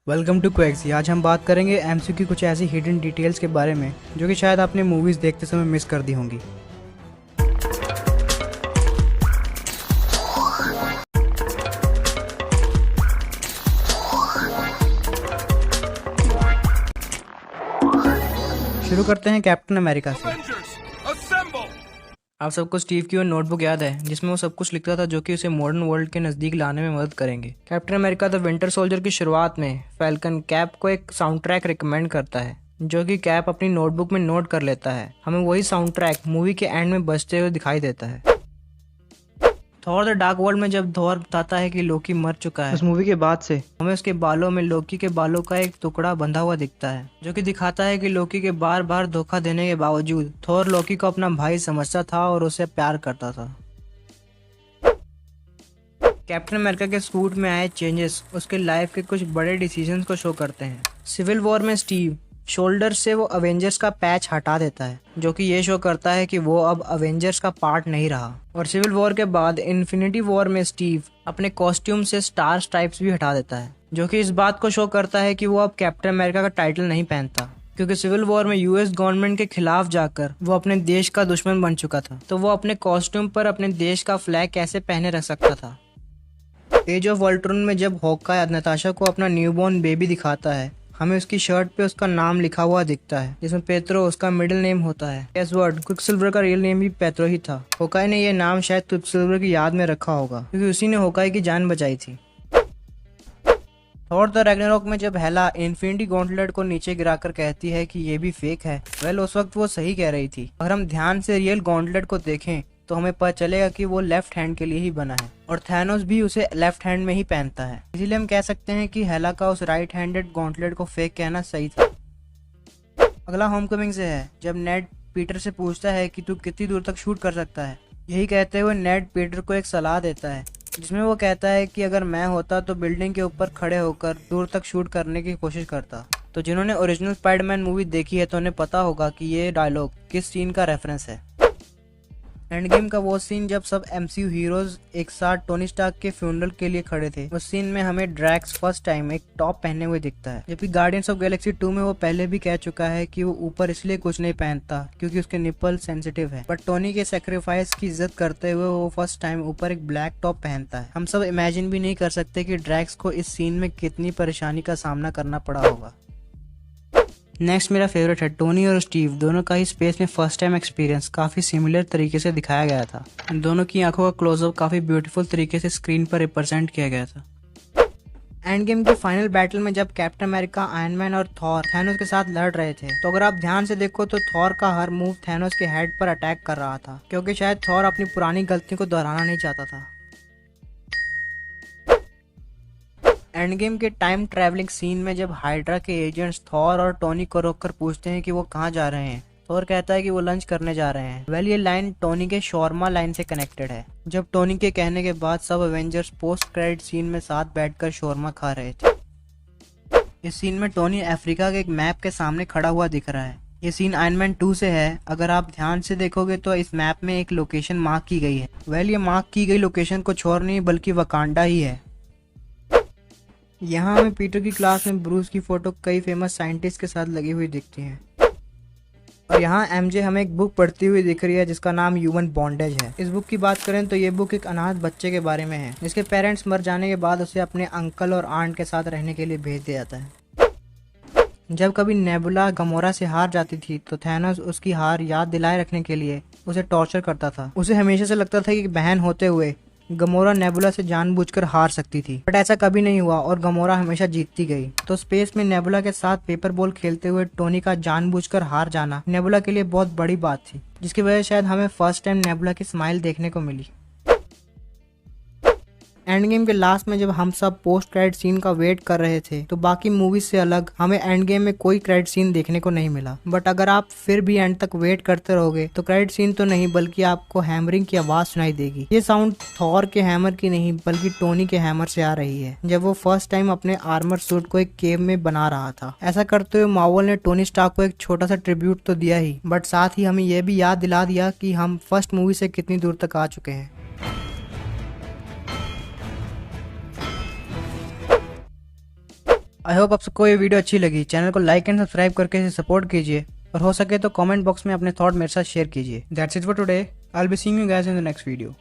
Welcome to क्वैक्सी। आज हम बात करेंगे एमसीयू की कुछ ऐसी हिडन डिटेल्स के बारे में जो कि शायद आपने मूवीज़ देखते समय मिस कर दी होंगी। शुरू करते हैं कैप्टन अमेरिका से। आप सबको स्टीव की वो नोटबुक याद है जिसमें वो सब कुछ लिखता था जो कि उसे मॉडर्न वर्ल्ड के नज़दीक लाने में मदद करेंगे। Captain America the winter soldier की शुरुआत में फैल्कन कैप को एक साउंड ट्रैक रिकमेंड करता है जो कि कैप अपनी नोटबुक में नोट कर लेता है। हमें वही साउंड ट्रैक मूवी के एंड में बजते हुए दिखाई देता है। थॉर द डार्क वर्ल्ड में जब थॉर बताता है कि लोकी मर चुका है, उस मूवी के बाद से हमें उसके बालों में लोकी के बालों का एक टुकड़ा बंधा हुआ दिखता है जो कि दिखाता है कि लोकी के बार बार धोखा देने के बावजूद थॉर लोकी को अपना भाई समझता था और उसे प्यार करता था। कैप्टन अमेरिका के सूट में आए चेंजेस उसके लाइफ के कुछ बड़े डिसीजंस को शो करते हैं। सिविल वॉर में स्टीव शोल्डर से वो अवेंजर्स का पैच हटा देता है जो कि ये शो करता है कि वो अब अवेंजर्स का पार्ट नहीं रहा। और सिविल वॉर के बाद इन्फिनिटी वॉर में स्टीव अपने कॉस्ट्यूम से स्टार स्ट्राइप्स भी हटा देता है जो कि इस बात को शो करता है कि वो अब कैप्टन अमेरिका का टाइटल नहीं पहनता, क्योंकि सिविल वॉर में यूएस गवर्नमेंट के खिलाफ जाकर वो अपने देश का दुश्मन बन चुका था। तो वो अपने कॉस्ट्यूम पर अपने देश का फ्लैग कैसे पहने रख सकता था। एज ऑफ अल्ट्रॉन में जब हॉकाई नताशा को अपना न्यूबॉर्न बेबी दिखाता है, हमें उसकी शर्ट पे उसका नाम लिखा हुआ दिखता है जिसमें पेत्रो उसका मिडिल नेम होता है। गेस व्हाट, क्विकसिल्वर का रियल नेम भी पेत्रो ही था। हॉकाई ने ये नाम शायद क्विकसिल्वर की याद में रखा होगा क्योंकि उसी ने हॉकाई की जान बचाई थी। थॉर द रैग्नारोक में जब हेला इन्फिनिटी गॉन्टलेट को नीचे गिराकर कहती है कि ये भी फेक है, उस वक्त वो सही कह रही थी। अगर हम ध्यान से रियल गॉन्टलेट को देखें तो हमें पता चलेगा कि वो लेफ्ट हैंड के लिए ही बना है और थैनोस भी उसे लेफ्ट हैंड में ही पहनता है। इसीलिए हम कह सकते हैं कि हेला का उस राइट हैंडेड गॉन्टलेट को फेक कहना सही था। अगला होमकमिंग से है जब नेड पीटर से पूछता है कि तू कितनी दूर तक शूट कर सकता है। यही कहते हुए नेड पीटर को एक सलाह देता है जिसमें वो कहता है कि अगर मैं होता तो बिल्डिंग के ऊपर खड़े होकर दूर तक शूट करने की कोशिश करता। तो जिन्होंने ओरिजिनल स्पाइडरमैन मूवी देखी है तो उन्हें पता होगा कि ये डायलॉग किस सीन का रेफरेंस है। एंड गेम का वो सीन जब सब एमसीयू हीरोज एक साथ टोनी स्टार्क के फ्यूनरल के लिए खड़े थे, उस सीन में हमें ड्रैक्स फर्स्ट टाइम एक टॉप पहने हुए दिखता है, जबकि गार्डियंस ऑफ गैलेक्सी 2 में वो पहले भी कह चुका है कि वो ऊपर इसलिए कुछ नहीं पहनता क्योंकि उसके निपल सेंसिटिव है। बट टोनी के सेक्रीफाइस की इज्जत करते हुए वो फर्स्ट टाइम ऊपर एक ब्लैक टॉप पहनता है। हम सब इमेजिन भी नहीं कर सकते कि ड्रैक्स को इस सीन में कितनी परेशानी का सामना करना पड़ा होगा। नेक्स्ट मेरा फेवरेट है टोनी और स्टीव दोनों का ही स्पेस में फर्स्ट टाइम एक्सपीरियंस काफ़ी सिमिलर तरीके से दिखाया गया था। इन दोनों की आंखों का क्लोजअप काफ़ी ब्यूटीफुल तरीके से स्क्रीन पर रिप्रेजेंट किया गया था। एंड गेम की फाइनल बैटल में जब कैप्टन अमेरिका, आयरन मैन और थॉर थैनोस के साथ लड़ रहे थे, तो अगर आप ध्यान से देखो तो थॉर का हर मूव थैनोस के हेड पर अटैक कर रहा था क्योंकि शायद थॉर अपनी पुरानी गलतियों को दोहराना नहीं चाहता था। एंड गेम के टाइम ट्रैवलिंग सीन में जब हाइड्रा के एजेंट्स थॉर और टोनी को रोककर पूछते हैं कि वो कहाँ जा रहे हैं, थॉर कहता है कि वो लंच करने जा रहे हैं। ये लाइन टोनी के शॉर्मा लाइन से कनेक्टेड है, जब टोनी के कहने के बाद सब एवेंजर्स पोस्ट क्रेडिट सीन में साथ बैठकर शॉर्मा खा रहे थे। इस सीन में टोनी अफ्रीका के एक मैप के सामने खड़ा हुआ दिख रहा है। ये सीन आयरन मैन 2 से है। अगर आप ध्यान से देखोगे तो इस मैप में एक लोकेशन मार्क की गई है। ये मार्क की गई लोकेशन कुछ और नहीं बल्कि वकांडा ही है। यहाँ हमें पीटर की क्लास में ब्रूस की फोटो कई फेमस साइंटिस्ट के साथ लगी हुई दिखती है। और यहाँ एमजे हमें एक बुक पढ़ती हुई दिख रही है जिसका नाम ह्यूमन बॉन्डेज है। इस बुक की बात करें तो ये बुक एक अनाथ बच्चे के बारे में है जिसके पेरेंट्स मर जाने के बाद उसे अपने अंकल और आंट के साथ रहने के लिए भेज दिया जाता है। जब कभी नेबुला गमोरा से हार जाती थी तो थैनोस उसकी हार याद दिलाए रखने के लिए उसे टॉर्चर करता था। उसे हमेशा से लगता था कि बहन होते हुए गमोरा नेबुला से जानबूझकर हार सकती थी, बट ऐसा कभी नहीं हुआ और गमोरा हमेशा जीतती गई। तो स्पेस में नेबुला के साथ पेपर बॉल खेलते हुए टोनी का जानबूझकर हार जाना नेबुला के लिए बहुत बड़ी बात थी, जिसकी वजह से शायद हमें फर्स्ट टाइम नेबुला की स्माइल देखने को मिली। एंड गेम के लास्ट में जब हम सब पोस्ट क्रेडिट सीन का वेट कर रहे थे तो बाकी मूवीज से अलग हमें एंड गेम में कोई क्रेडिट सीन देखने को नहीं मिला। बट अगर आप फिर भी एंड तक वेट करते रहोगे तो क्रेडिट सीन तो नहीं बल्कि आपको हैमरिंग की आवाज सुनाई देगी। ये साउंड थॉर के हैमर की नहीं बल्कि टोनी के हैमर से आ रही है जब वो फर्स्ट टाइम अपने आर्मर सूट को एक केव में बना रहा था। ऐसा करते हुए मार्वल ने टोनी स्टार्क को एक छोटा सा ट्रिब्यूट तो दिया ही, बट साथ ही हमें यह भी याद दिला दिया कि हम फर्स्ट मूवी से कितनी दूर तक आ चुके हैं। आई होप आप सबको ये वीडियो अच्छी लगी। चैनल को लाइक एंड सब्सक्राइब करके इसे सपोर्ट कीजिए और हो सके तो कमेंट बॉक्स में अपने थॉट मेरे साथ शेयर कीजिए। That's it for today. I will be seeing you guys in the next video.